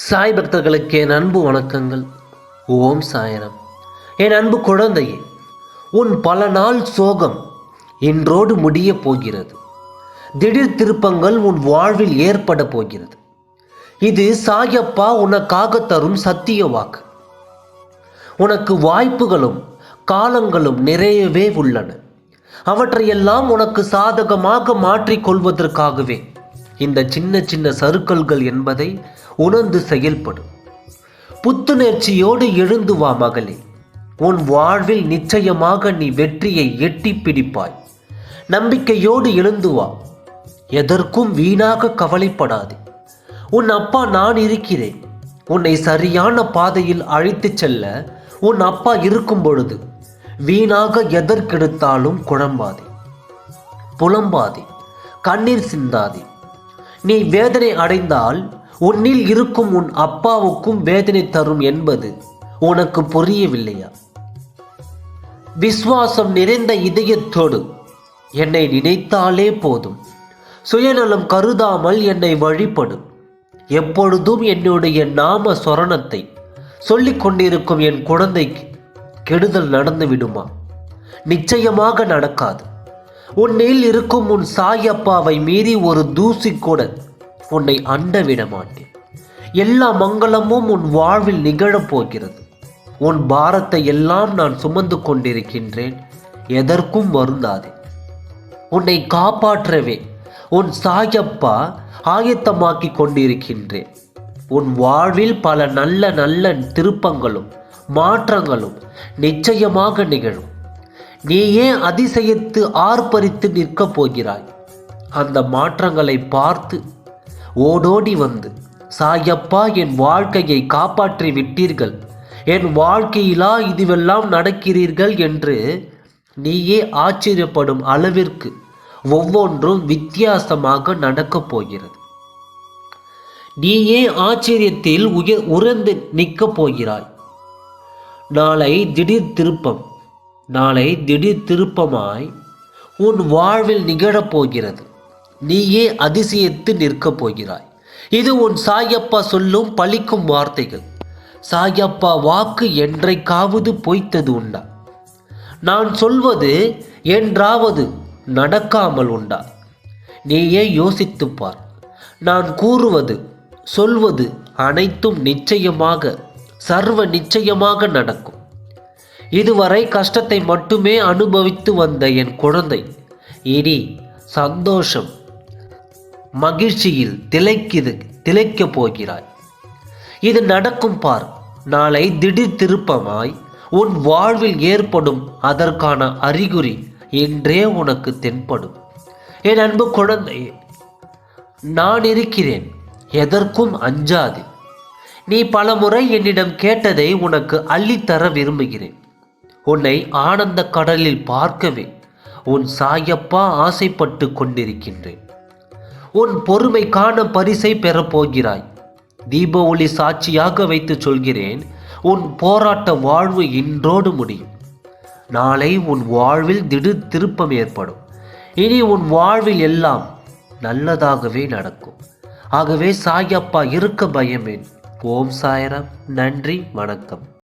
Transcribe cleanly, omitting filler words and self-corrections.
சாய் பக்தர்களுக்கு என் அன்பு வணக்கங்கள். ஓம் சாயனம். என் அன்பு குழந்தையே, உன் பல நாள் சோகம் இன்றோடு முடிய போகிறது. திடீர் திருப்பங்கள் உன் வாழ்வில் ஏற்பட போகிறது. இது சாயப்பா உனக்காக தரும் சத்திய வாக்கு. உனக்கு வாய்ப்புகளும் காலங்களும் நிறையவே உள்ளன. அவற்றையெல்லாம் உனக்கு சாதகமாக மாற்றிக்கொள்வதற்காகவே இந்த சின்ன சின்ன சறுக்கல்கள் என்பதை உணர்ந்து செயல்படும். புத்துணர்ச்சியோடு எழுந்து வா மகளே. உன் வாழ்வில் நிச்சயமாக நீ வெற்றியை எட்டி பிடிப்பாய். நம்பிக்கையோடு எழுந்து வா. எதற்கும் வீணாக கவலைப்படாதே. உன் அப்பா நான் இருக்கிறேன். உன்னை சரியான பாதையில் அழைத்துச் செல்ல உன் அப்பா இருக்கும் பொழுது வீணாக எதற்கெடுத்தாலும் குழம்பாதே, புலம்பாதே, கண்ணீர் சிந்தாதே. நீ வேதனை அடைந்தால் உன்னில் இருக்கும் உன் அப்பாவுக்கும் வேதனை தரும் என்பது உனக்கு புரியவில்லையா? விசுவாசம் நிறைந்த இதயத்தோடு என்னை நினைத்தாலே போதும். சுயநலம் கருதாமல் என்னை வழிபடும். எப்பொழுதும் என்னுடைய நாம சொரணத்தை சொல்லிக் கொண்டிருக்கும் என் குழந்தைக்கு கெடுதல் நடந்து விடுமா? நிச்சயமாக நடக்காது. உன்னில் இருக்கும் உன் சாயப்பாவை மீறி ஒரு தூசி கூட உன்னை அண்ட விட மாட்டேன். எல்லா மங்களமும் உன் வாழ்வில் நிகழப் போகிறது. உன் பாரத்தை எல்லாம் நான் சுமந்து கொண்டிருக்கின்றேன். எதற்கும் வருந்தாதே. உன்னை காப்பாற்றவே உன் சாயப்பா ஆயத்தமாக்கி கொண்டிருக்கின்றேன். உன் வாழ்வில் பல நல்ல நல்ல திருப்பங்களும் மாற்றங்களும் நிச்சயமாக நிகழும். நீ ஏன் அதிசயித்து ஆர்ப்பரித்து நிற்கப் போகிறாய்? அந்த மாற்றங்களை பார்த்து ஓடோடி வந்து, சாயப்பா என் வாழ்க்கையை காப்பாற்றி விட்டீர்கள், என் வாழ்க்கையிலா இதுவெல்லாம் நடக்கிறீர்கள் என்று நீயே ஆச்சரியப்படும் அளவிற்கு ஒவ்வொன்றும் வித்தியாசமாக நடக்கப் போகிறது. நீயே ஆச்சரியத்தில் உறந்து நிற்கப் போகிறாய். நாளை திடீர் திருப்பமாய் உன் வாழ்வில் நிகழப்போகிறது. நீயே அதிசயித்து நிற்கப் போகிறாய். இது உன் சாயப்பா சொல்லும் பலிக்கும் வார்த்தைகள். சாயப்பா வாக்கு என்றைக்காவது பொய்த்தது உண்டா? நான் சொல்வது என்றாவது நடக்காமல் உண்டா? நீயே யோசித்துப்பார். நான் கூறுவது சொல்வது அனைத்தும் நிச்சயமாக சர்வ நிச்சயமாக நடக்கும். இதுவரை கஷ்டத்தை மட்டுமே அனுபவித்து வந்த என் குழந்தை இனி சந்தோஷம் மகிழ்ச்சியில் திளைக்கப் போகிறாய். இது நடக்கும் பார். நாளை திடீர் திருப்பமாய் உன் வாழ்வில் ஏற்படும் அதற்கான அறிகுறி என்றே உனக்கு தென்படும். என் அன்பு குழந்தையே, நான் இருக்கிறேன். எதற்கும் அஞ்சாதே. நீ பலமுறை என்னிடம் கேட்டதை உனக்கு அள்ளித்தர விரும்புகிறேன். உன்னை ஆனந்த கடலில் பார்க்கவே உன் சாயப்பா ஆசைப்பட்டு கொண்டிருக்கின்றேன். உன் பொறுமைக்கான பரிசை பெறப்போகிறாய். தீப ஒளி சாட்சியாக வைத்து சொல்கிறேன், உன் போராட்ட வாழ்வு இன்றோடு முடியும். நாளை உன் வாழ்வில் திடீர் திருப்பம் ஏற்படும். இனி உன் வாழ்வில் எல்லாம் நல்லதாகவே நடக்கும். ஆகவே சாயப்பா இருக்க பயமேன். ஓம் சாயராம். நன்றி, வணக்கம்.